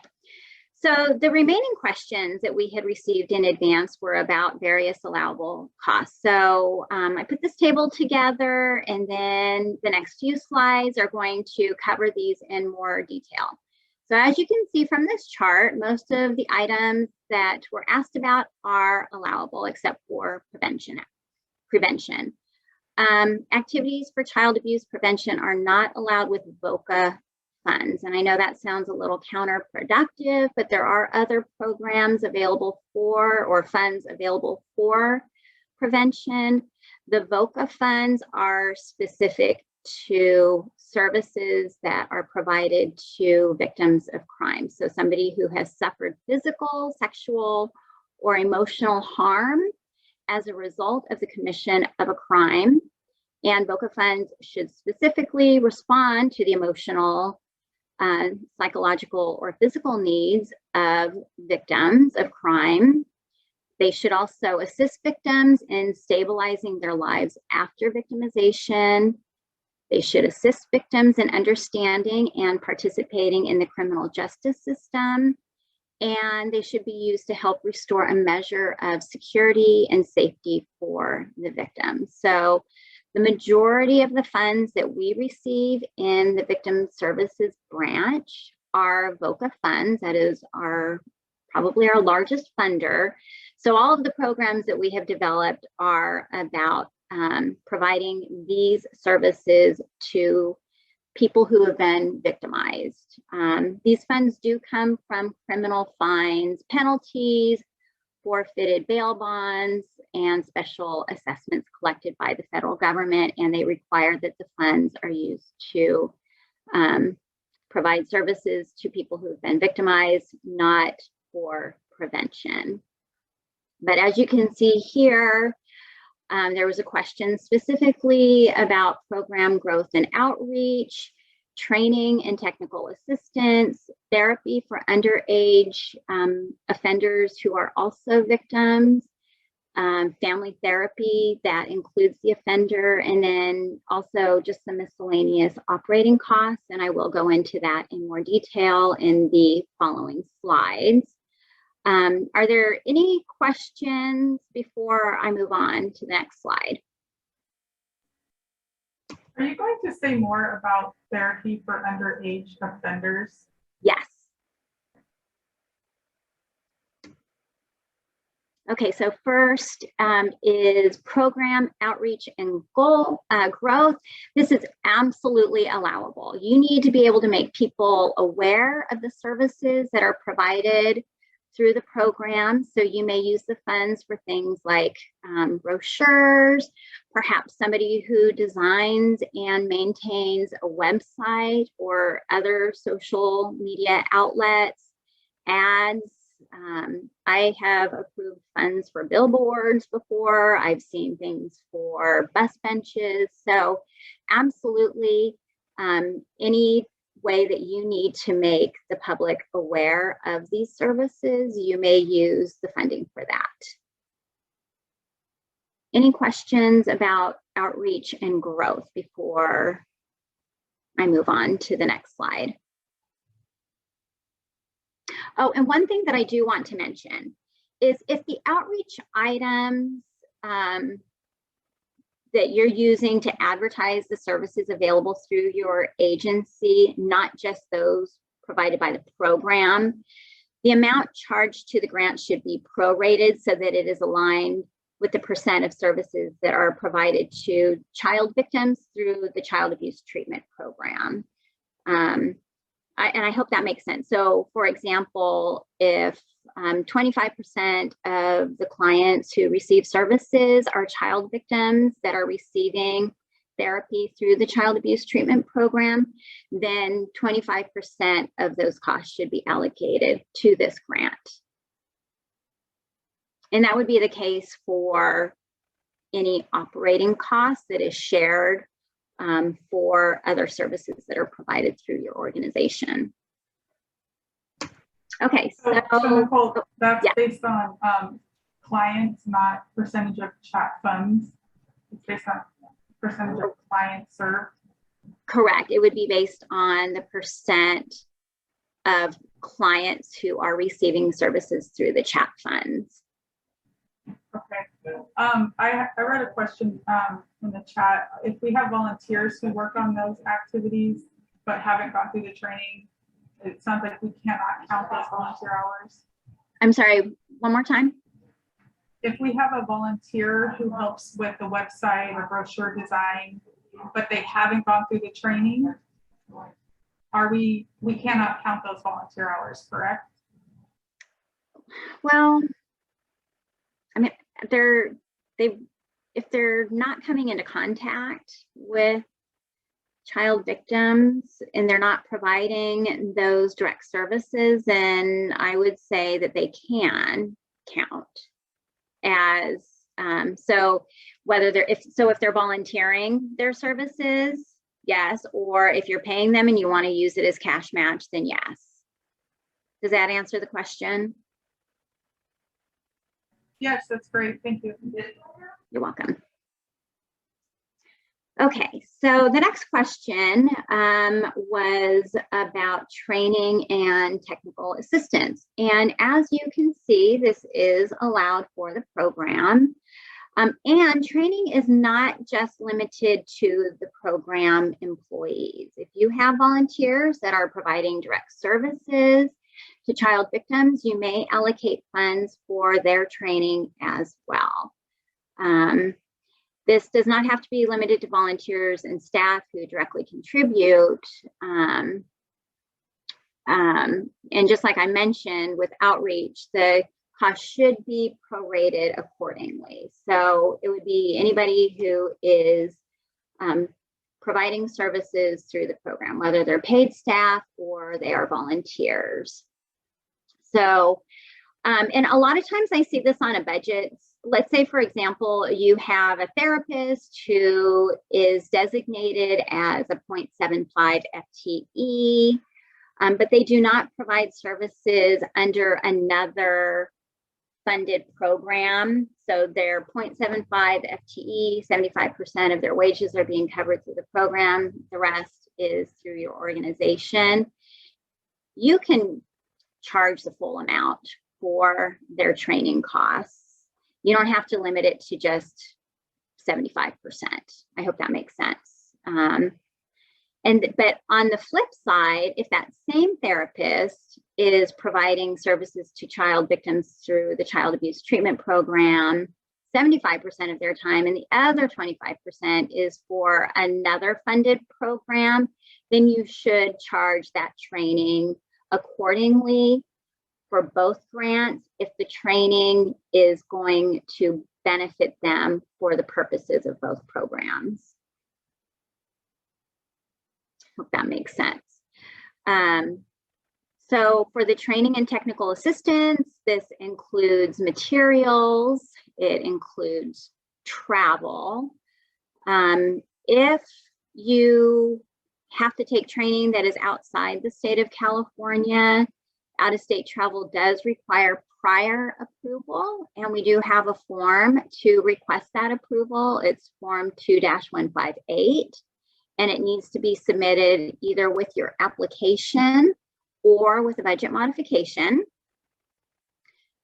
so the remaining questions that we had received in advance were about various allowable costs. So I put this table together, and then the next few slides are going to cover these in more detail. So as you can see from this chart, most of the items that were asked about are allowable except for prevention. Activities for child abuse prevention are not allowed with VOCA funds. And I know that sounds a little counterproductive, but there are other programs available for, or funds available for prevention. The VOCA funds are specific to services that are provided to victims of crime. So somebody who has suffered physical, sexual, or emotional harm as a result of the commission of a crime. And VOCA funds should specifically respond to the emotional, psychological, or physical needs of victims of crime. They should also assist victims in stabilizing their lives after victimization. They should assist victims in understanding and participating in the criminal justice system. And they should be used to help restore a measure of security and safety for the victim. So the majority of the funds that we receive in the Victim Services branch our VOCA funds. That is probably our largest funder. So all of the programs that we have developed are about providing these services to people who have been victimized. These funds do come from criminal fines, penalties, forfeited bail bonds, and special assessments collected by the federal government, and they require that the funds are used to provide services to people who have been victimized, not for prevention. But as you can see here, there was a question specifically about program growth and outreach, training and technical assistance, therapy for underage offenders who are also victims, family therapy that includes the offender, and then also just some miscellaneous operating costs. And I will go into that in more detail in the following slides. Are there any questions before I move on to the next slide? Are you going to say more about therapy for underage offenders? Yes. Okay, so first is program outreach and goal growth. This is absolutely allowable. You need to be able to make people aware of the services that are provided through the program. So you may use the funds for things like brochures, perhaps somebody who designs and maintains a website or other social media outlets, ads. I have approved funds for billboards before. I've seen things for bus benches. So absolutely any way that you need to make the public aware of these services, you may use the funding for that. Any questions about outreach and growth before I move on to the next slide? Oh, and one thing that I do want to mention is if the outreach items that you're using to advertise the services available through your agency, not just those provided by the program, the amount charged to the grant should be prorated so that it is aligned with the percent of services that are provided to child victims through the child abuse treatment program. And I hope that makes sense. So for example, if 25% of the clients who receive services are child victims that are receiving therapy through the child abuse treatment program, then 25% of those costs should be allocated to this grant. And that would be the case for any operating cost that is shared for other services that are provided through your organization. Okay, so Nicole, that's based on clients, not percentage of chat funds. It's based on percentage of clients served. Correct. It would be based on the percent of clients who are receiving services through the chat funds. Okay. I read a question in the chat. If we have volunteers who work on those activities but haven't gone through the training, it sounds like we cannot count those volunteer hours. I'm sorry, one more time. If we have a volunteer who helps with the website or brochure design, but they haven't gone through the training, we cannot count those volunteer hours, correct? Well, I mean, if they're not coming into contact with child victims and they're not providing those direct services, then I would say that they can count as so whether if they're volunteering their services, yes, or if you're paying them and you want to use it as cash match, then yes. Does that answer the question? Yes, that's great. Thank you. You're welcome. Okay, so the next question was about training and technical assistance. And as you can see, this is allowed for the program. And training is not just limited to the program employees. If you have volunteers that are providing direct services to child victims, you may allocate funds for their training as well. This does not have to be limited to volunteers and staff who directly contribute. And just like I mentioned with outreach, the cost should be prorated accordingly. So it would be anybody who is providing services through the program, whether they're paid staff or they are volunteers. So, and a lot of times I see this on a budget. Let's say, for example, you have a therapist who is designated as a 0.75 FTE, but they do not provide services under another funded program. So they're 0.75 FTE, 75% of their wages are being covered through the program. The rest is through your organization. You can charge the full amount for their training costs. You don't have to limit it to just 75%. I hope that makes sense. But on the flip side, if that same therapist is providing services to child victims through the child abuse treatment program, 75% of their time, and the other 25% is for another funded program, then you should charge that training accordingly for both grants if the training is going to benefit them for the purposes of both programs. Hope that makes sense. So for the training and technical assistance, this includes materials, it includes travel. If you have to take training that is outside the state of California, out-of-state travel does require prior approval, and we do have a form to request that approval. It's Form 2-158. And it needs to be submitted either with your application or with a budget modification.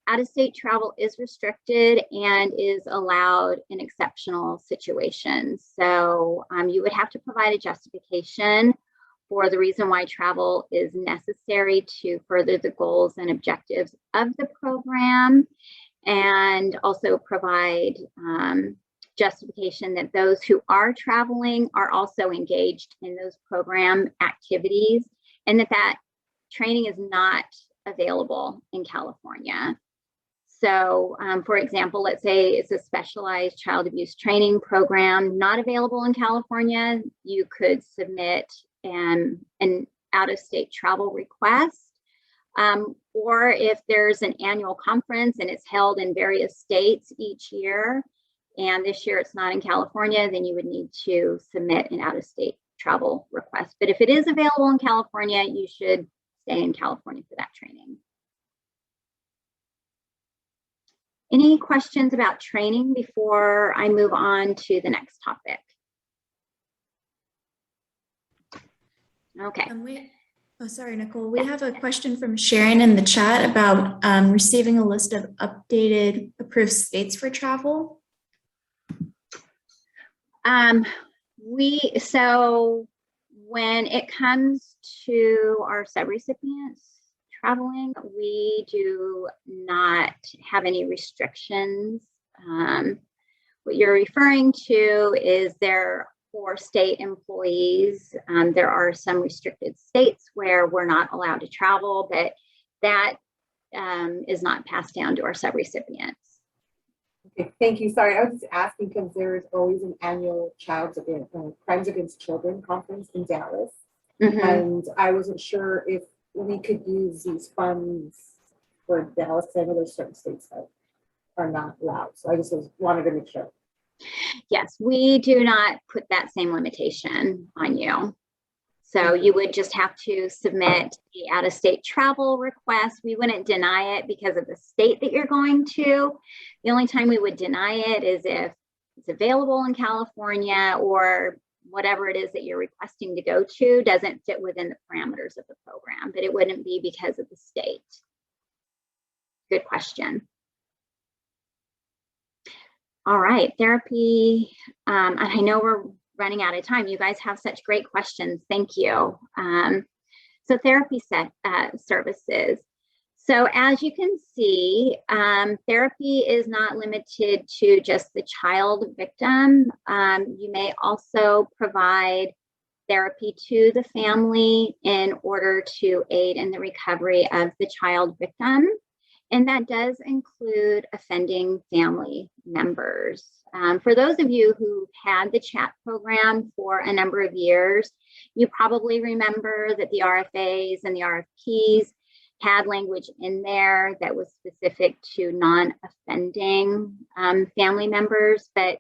Out-of-state travel is restricted and is allowed in exceptional situations. So you would have to provide a justification for the reason why travel is necessary to further the goals and objectives of the program, and also provide justification that those who are traveling are also engaged in those program activities, and that training is not available in California. So for example, let's say it's a specialized child abuse training program not available in California, you could submit an out-of-state travel request. Or if there's an annual conference and it's held in various states each year, and this year it's not in California, then you would need to submit an out-of-state travel request. But if it is available in California, you should stay in California for that training. Any questions about training before I move on to the next topic? Okay. Oh, sorry, Nicole. We have a question from Sharon in the chat about receiving a list of updated approved states for travel. So when it comes to our subrecipients traveling, we do not have any restrictions. What you're referring to is for state employees, there are some restricted states where we're not allowed to travel, but that is not passed down to our subrecipients. Okay, thank you. Sorry, I was just asking because there's always an annual Crimes Against Children conference in Dallas. And I wasn't sure if we could use these funds for Dallas. I know there's certain states that are not allowed. So I just wanted to make sure. Yes, we do not put that same limitation on you. So you would just have to submit the out-of-state travel request. We wouldn't deny it because of the state that you're going to. The only time we would deny it is if it's available in California or whatever it is that you're requesting to go to doesn't fit within the parameters of the program, but it wouldn't be because of the state. Good question. All right, therapy. And I know we're running out of time. You guys have such great questions. Thank you. So therapy services. So as you can see, therapy is not limited to just the child victim. You may also provide therapy to the family in order to aid in the recovery of the child victim. And that does include offending family members. For those of you who've had the CHAT program for a number of years, you probably remember that the RFAs and the RFPs had language in there that was specific to non-offending family members, but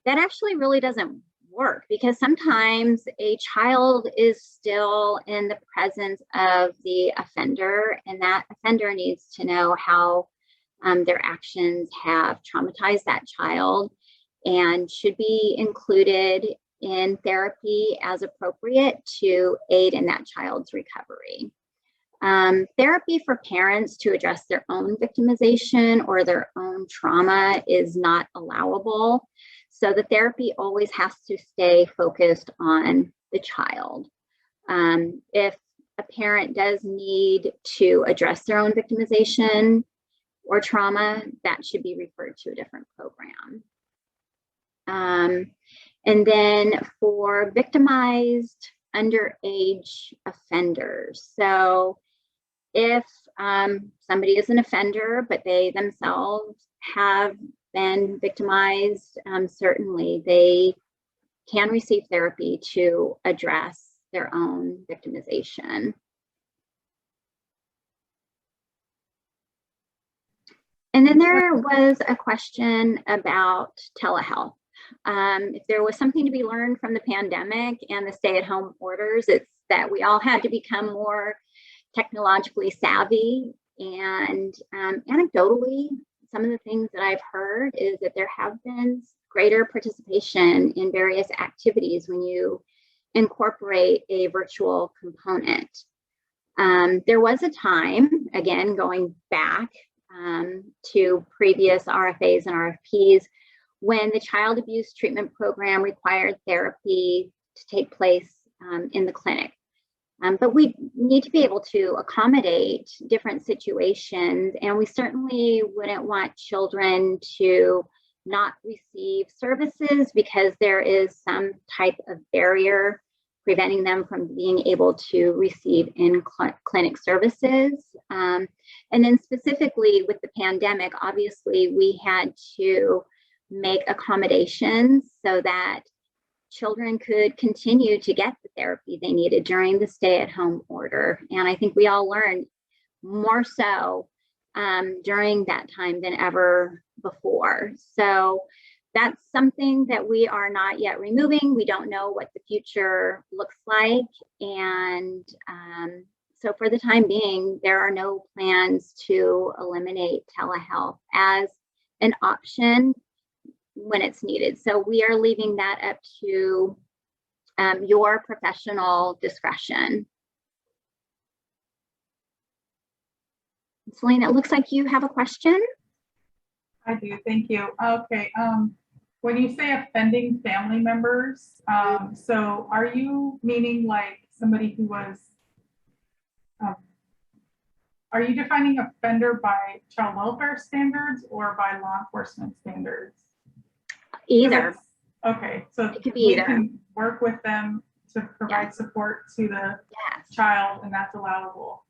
that actually really doesn't work because sometimes a child is still in the presence of the offender, and that offender needs to know how their actions have traumatized that child and should be included in therapy as appropriate to aid in that child's recovery. Therapy for parents to address their own victimization or their own trauma is not allowable. So the therapy always has to stay focused on the child. If a parent does need to address their own victimization or trauma, that should be referred to a different program. And then for victimized underage offenders. So if somebody is an offender, but they themselves have been victimized, certainly they can receive therapy to address their own victimization. And then there was a question about telehealth. If there was something to be learned from the pandemic and the stay-at-home orders, it's that we all had to become more technologically savvy. And anecdotally, some of the things that I've heard is that there have been greater participation in various activities when you incorporate a virtual component. There was a time, again, going back to previous RFAs and RFPs, when the child abuse treatment program required therapy to take place in the clinic. But we need to be able to accommodate different situations, and we certainly wouldn't want children to not receive services because there is some type of barrier preventing them from being able to receive in-clinic services. And then specifically with the pandemic, obviously we had to make accommodations so that children could continue to get the therapy they needed during the stay-at-home order. And I think we all learned more so during that time than ever before. So that's something that we are not yet removing. We don't know what the future looks like. And so for the time being, there are no plans to eliminate telehealth as an option when it's needed. So we are leaving that up to your professional discretion. Selena, it looks like you have a question. I do, thank you. Okay, when you say offending family members, so are you meaning like somebody who was, are you defining offender by child welfare standards or by law enforcement standards? Either. Okay, so it could be we either. can work with them to provide support to the child, and that's allowable.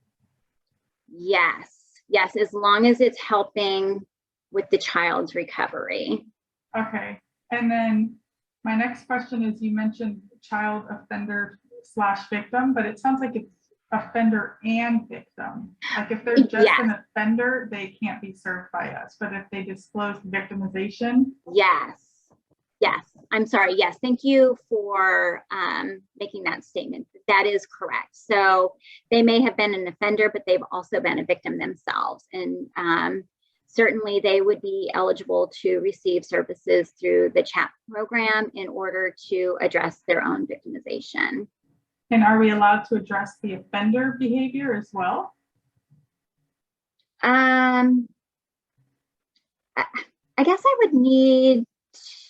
Yes, yes, as long as it's helping with the child's recovery. Okay, and then my next question is, you mentioned child offender / victim, but it sounds like it's offender and victim. Like if they're just an offender, they can't be served by us, but if they disclose victimization. Yes, yes, I'm sorry, yes, thank you for making that statement. That is correct. So they may have been an offender, but they've also been a victim themselves. And certainly they would be eligible to receive services through the CHAT program in order to address their own victimization. And are we allowed to address the offender behavior as well? I guess I would need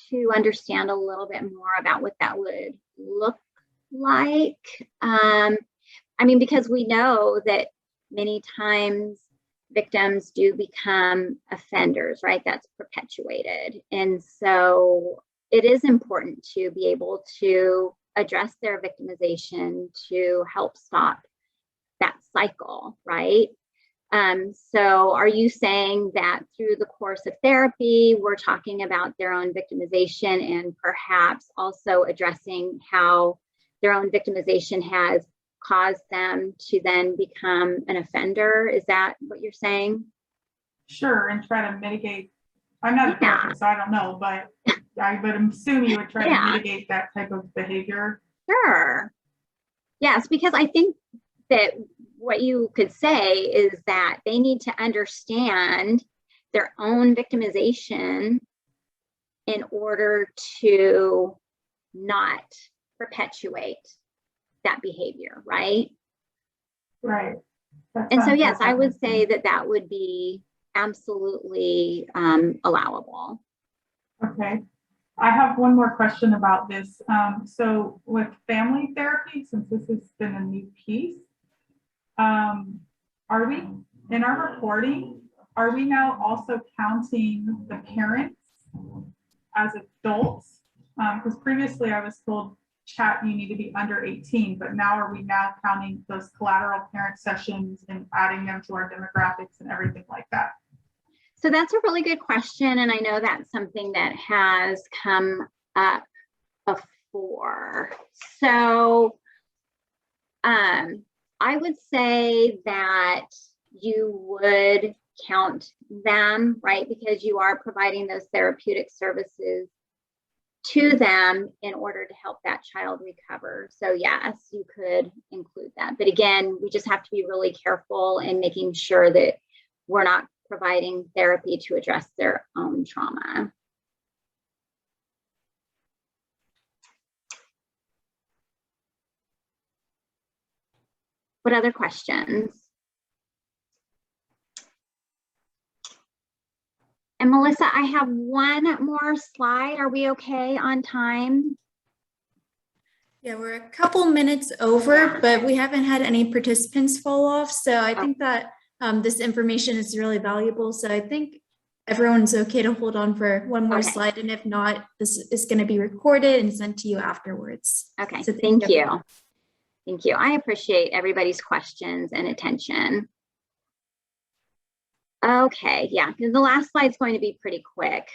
to understand a little bit more about what that would look like. I mean, because we know that many times victims do become offenders, right? That's perpetuated. And so it is important to be able to address their victimization to help stop that cycle, right? So are you saying that through the course of therapy, we're talking about their own victimization and perhaps also addressing how their own victimization has caused them to then become an offender? Is that what you're saying? Sure, and try to mitigate. I'm not a therapist, so I don't know, but I would assume you would try to mitigate that type of behavior. Sure. Yes, because I think that what you could say is that they need to understand their own victimization in order to not perpetuate that behavior, right? Right. And so, yes, I would say that that would be absolutely allowable. Okay. I have one more question about this. So with family therapy, since this has been a new piece, are we, in our reporting, are we now also counting the parents as adults? Because previously I was told, chat, you need to be under 18, but now are we now counting those collateral parent sessions and adding them to our demographics and everything like that? So that's a really good question. And I know that's something that has come up before. So I would say that you would count them, right? Because you are providing those therapeutic services to them in order to help that child recover. So yes, you could include that. But again, we just have to be really careful in making sure that we're not providing therapy to address their own trauma. What other questions? And Melissa, I have one more slide. Are we okay on time? Yeah, we're a couple minutes over, but we haven't had any participants fall off. So I think that this information is really valuable. So I think everyone's okay to hold on for one more slide. And if not, this is going to be recorded and sent to you afterwards. Okay, so thank you. Thank you. I appreciate everybody's questions and attention. Okay, yeah, the last slide is going to be pretty quick.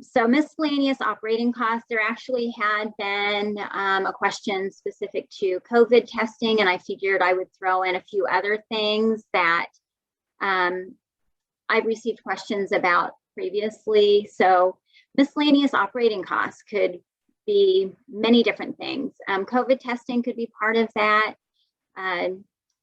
So miscellaneous operating costs, there actually had been a question specific to COVID testing, and I figured I would throw in a few other things that I've received questions about previously. So miscellaneous operating costs could be many different things. COVID testing could be part of that.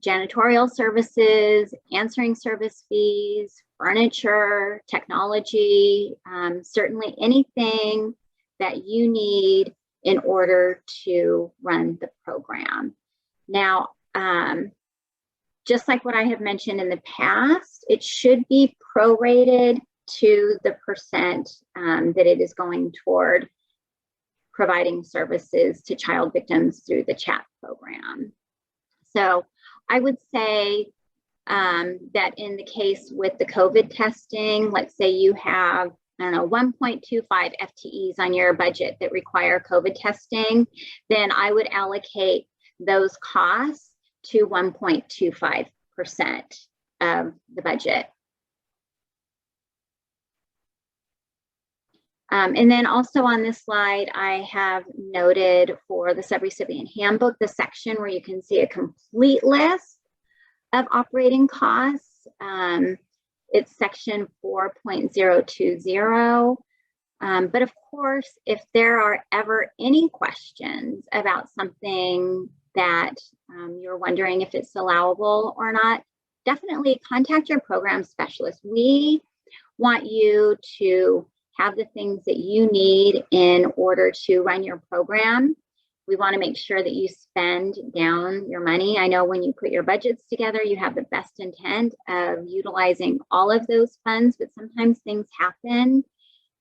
Janitorial services, answering service fees, furniture, technology, certainly anything that you need in order to run the program. Now, just like what I have mentioned in the past, it should be prorated to the percent that it is going toward providing services to child victims through the CHAT program. So I would say that in the case with the COVID testing, let's say you have, I don't know, 1.25 FTEs on your budget that require COVID testing, then I would allocate those costs to 1.25% of the budget. And then also on this slide, I have noted for the subrecipient handbook, the section where you can see a complete list of operating costs. It's section 4.020. But of course, if there are ever any questions about something that you're wondering if it's allowable or not, definitely contact your program specialist. We want you to have the things that you need in order to run your program. We want to make sure that you spend down your money. I know when you put your budgets together, you have the best intent of utilizing all of those funds, but sometimes things happen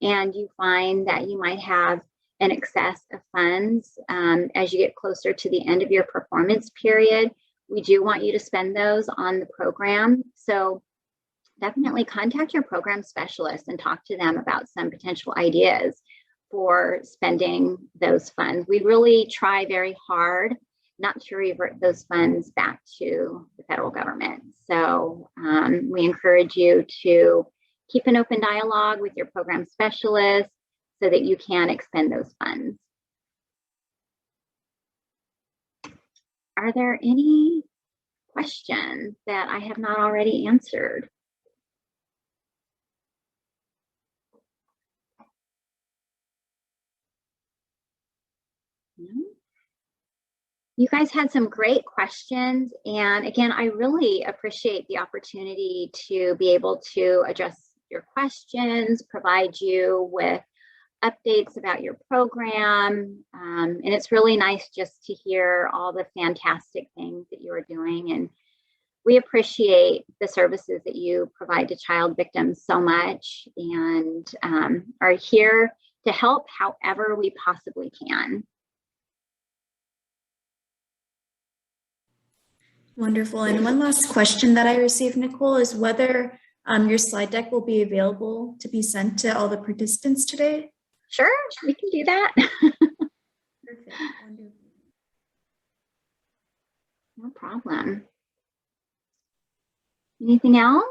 and you find that you might have an excess of funds as you get closer to the end of your performance period, we do want you to spend those on the program. So definitely contact your program specialist and talk to them about some potential ideas for spending those funds. We really try very hard not to revert those funds back to the federal government. So we encourage you to keep an open dialogue with your program specialist so that you can expend those funds. Are there any questions that I have not already answered? No? You guys had some great questions. And again, I really appreciate the opportunity to be able to address your questions, provide you with updates about your program. And it's really nice just to hear all the fantastic things that you are doing. And we appreciate the services that you provide to child victims so much, and are here to help however we possibly can. Wonderful. And one last question that I received, Nicole, is whether your slide deck will be available to be sent to all the participants today? Sure, we can do that. Perfect. Wonderful. No problem. Anything else?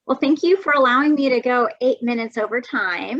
Well, thank you for allowing me to go 8 minutes over time.